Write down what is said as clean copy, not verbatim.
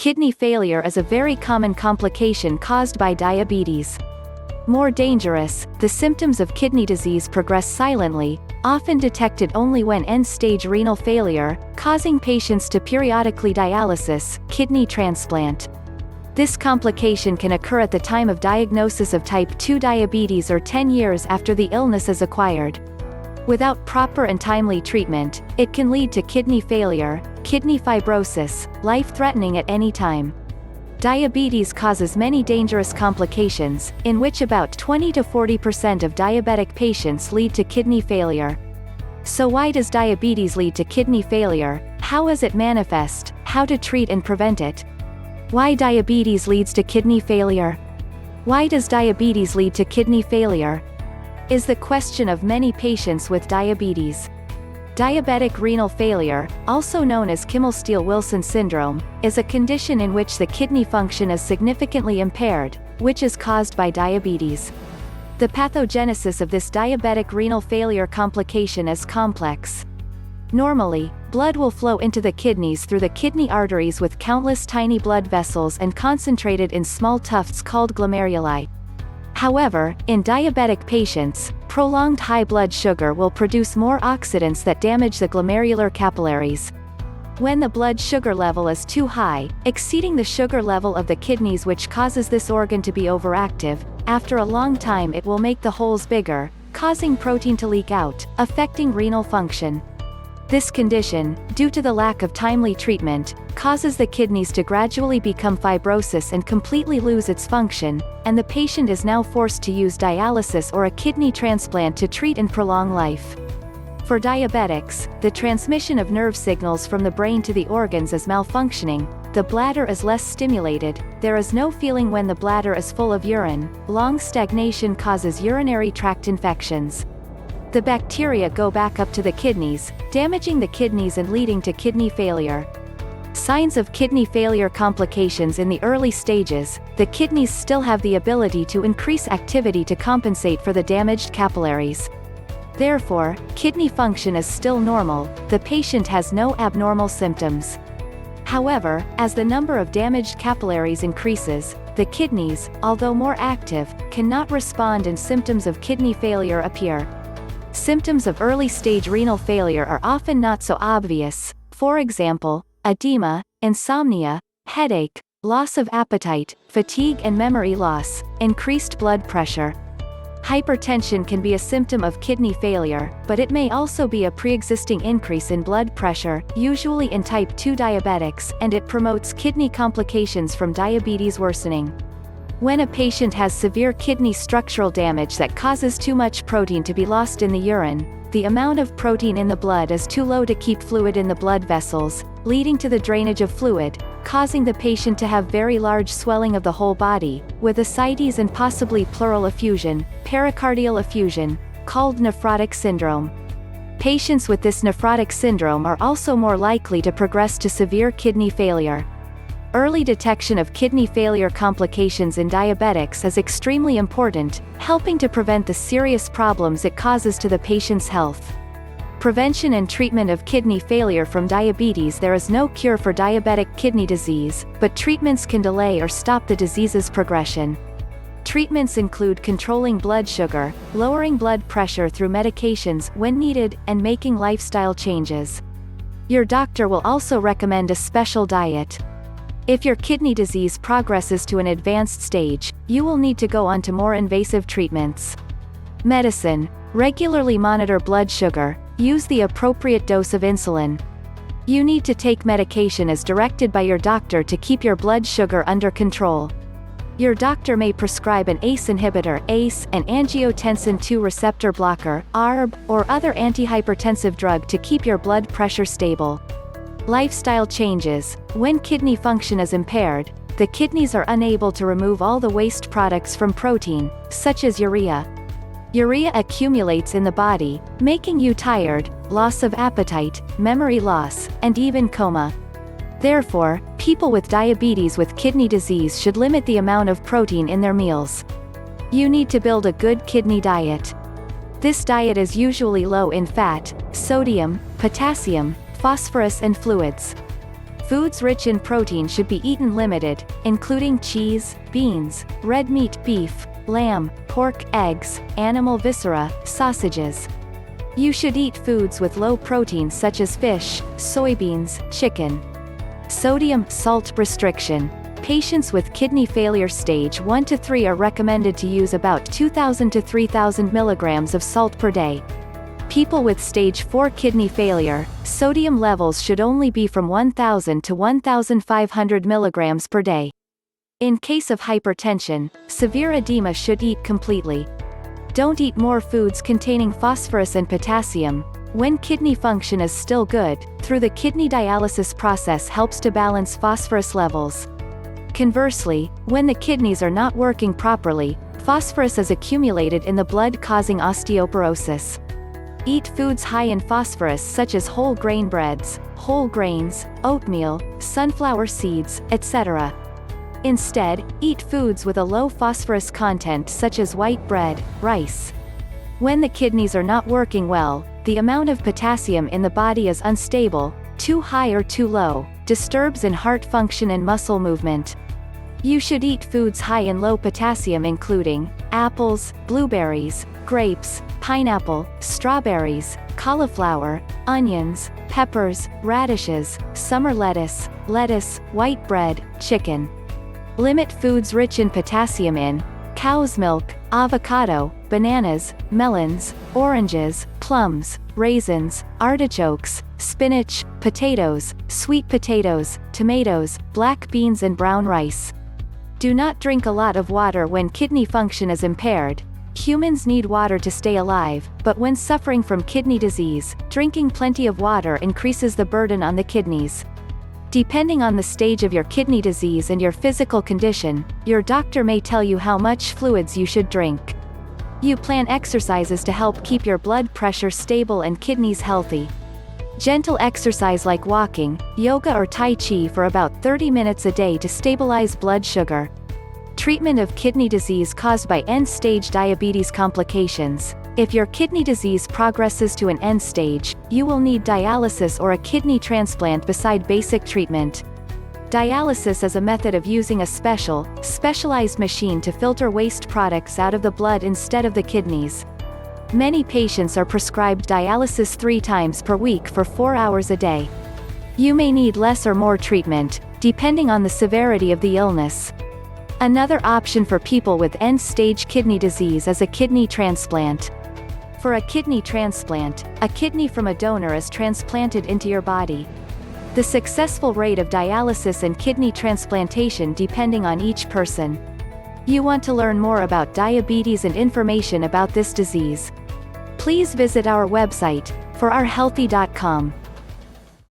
Kidney failure is a very common complication caused by diabetes. More dangerous, the symptoms of kidney disease progress silently, often detected only when end-stage renal failure, causing patients to periodically dialysis, kidney transplant. This complication can occur at the time of diagnosis of type 2 diabetes or 10 years after the illness is acquired. Without proper and timely treatment, it can lead to kidney failure, kidney fibrosis, life-threatening at any time. Diabetes causes many dangerous complications, in which about 20 to 40% of diabetic patients lead to kidney failure. So why does diabetes lead to kidney failure? How is it manifest? How to treat and prevent it? Why diabetes leads to kidney failure? Why does diabetes lead to kidney failure? Is the question of many patients with diabetes. Diabetic renal failure, also known as Kimmelstiel Wilson syndrome, is a condition in which the kidney function is significantly impaired, which is caused by diabetes. The pathogenesis of this diabetic renal failure complication is complex. Normally, blood will flow into the kidneys through the kidney arteries with countless tiny blood vessels and concentrated in small tufts called glomeruli. However, in diabetic patients, prolonged high blood sugar will produce more oxidants that damage the glomerular capillaries. When the blood sugar level is too high, exceeding the sugar level of the kidneys, which causes this organ to be overactive, after a long time it will make the holes bigger, causing protein to leak out, affecting renal function. This condition, due to the lack of timely treatment, causes the kidneys to gradually become fibrosis and completely lose its function, and the patient is now forced to use dialysis or a kidney transplant to treat and prolong life. For diabetics, the transmission of nerve signals from the brain to the organs is malfunctioning, the bladder is less stimulated, there is no feeling when the bladder is full of urine, long stagnation causes urinary tract infections. The bacteria go back up to the kidneys, damaging the kidneys and leading to kidney failure. Signs of kidney failure complications in the early stages: the kidneys still have the ability to increase activity to compensate for the damaged capillaries. Therefore, kidney function is still normal, the patient has no abnormal symptoms. However, as the number of damaged capillaries increases, the kidneys, although more active, cannot respond and symptoms of kidney failure appear. Symptoms of early-stage renal failure are often not so obvious, for example, edema, insomnia, headache, loss of appetite, fatigue and memory loss, increased blood pressure. Hypertension can be a symptom of kidney failure, but it may also be a pre-existing increase in blood pressure, usually in type 2 diabetics, and it promotes kidney complications from diabetes worsening. When a patient has severe kidney structural damage that causes too much protein to be lost in the urine, the amount of protein in the blood is too low to keep fluid in the blood vessels, leading to the drainage of fluid, causing the patient to have very large swelling of the whole body, with ascites and possibly pleural effusion, pericardial effusion, called nephrotic syndrome. Patients with this nephrotic syndrome are also more likely to progress to severe kidney failure. Early detection of kidney failure complications in diabetics is extremely important, helping to prevent the serious problems it causes to the patient's health. Prevention and treatment of kidney failure from diabetes: there is no cure for diabetic kidney disease, but treatments can delay or stop the disease's progression. Treatments include controlling blood sugar, lowering blood pressure through medications when needed, and making lifestyle changes. Your doctor will also recommend a special diet. If your kidney disease progresses to an advanced stage, you will need to go on to more invasive treatments. Medicine: regularly monitor blood sugar, use the appropriate dose of insulin. You need to take medication as directed by your doctor to keep your blood sugar under control. Your doctor may prescribe an ACE inhibitor, ACE, an angiotensin II receptor blocker, ARB, or other antihypertensive drug to keep your blood pressure stable. Lifestyle changes: when kidney function is impaired, the kidneys are unable to remove all the waste products from protein, such as urea. Urea accumulates in the body, making you tired, loss of appetite, memory loss, and even coma. Therefore, people with diabetes with kidney disease should limit the amount of protein in their meals. You need to build a good kidney diet. This diet is usually low in fat, sodium, potassium, phosphorus and fluids. Foods rich in protein should be eaten limited, including cheese, beans, red meat, beef, lamb, pork, eggs, animal viscera, sausages. You should eat foods with low protein such as fish, soybeans, chicken. Sodium, salt restriction. Patients with kidney failure stage 1 to 3 are recommended to use about 2,000 to 3,000 milligrams of salt per day. People with stage 4 kidney failure, sodium levels should only be from 1,000 to 1,500 milligrams per day. In case of hypertension, severe edema should eat completely. Don't eat more foods containing phosphorus and potassium. When kidney function is still good, through the kidney dialysis process helps to balance phosphorus levels. Conversely, when the kidneys are not working properly, phosphorus is accumulated in the blood causing osteoporosis. Eat foods high in phosphorus such as whole grain breads, whole grains, oatmeal, sunflower seeds, etc. Instead, eat foods with a low phosphorus content such as white bread, rice. When the kidneys are not working well, the amount of potassium in the body is unstable, too high or too low, disturbs in heart function and muscle movement. You should eat foods high in low potassium including apples, blueberries, grapes, pineapple, strawberries, cauliflower, onions, peppers, radishes, summer lettuce, white bread, chicken. Limit foods rich in potassium in cow's milk, avocado, bananas, melons, oranges, plums, raisins, artichokes, spinach, potatoes, sweet potatoes, tomatoes, black beans and brown rice. Do not drink a lot of water when kidney function is impaired. Humans need water to stay alive, but when suffering from kidney disease, drinking plenty of water increases the burden on the kidneys. Depending on the stage of your kidney disease and your physical condition, your doctor may tell you how much fluids you should drink. You plan exercises to help keep your blood pressure stable and kidneys healthy. Gentle exercise like walking, yoga or tai chi for about 30 minutes a day to stabilize blood sugar. Treatment of kidney disease caused by end-stage diabetes complications. If your kidney disease progresses to an end stage, you will need dialysis or a kidney transplant beside basic treatment. Dialysis is a method of using a specialized machine to filter waste products out of the blood instead of the kidneys. Many patients are prescribed dialysis 3 times per week for 4 hours a day. You may need less or more treatment, depending on the severity of the illness. Another option for people with end-stage kidney disease is a kidney transplant. For a kidney transplant, a kidney from a donor is transplanted into your body. The successful rate of dialysis and kidney transplantation depending on each person. You want to learn more about diabetes and information about this disease? Please visit our website, forourhealthy.com.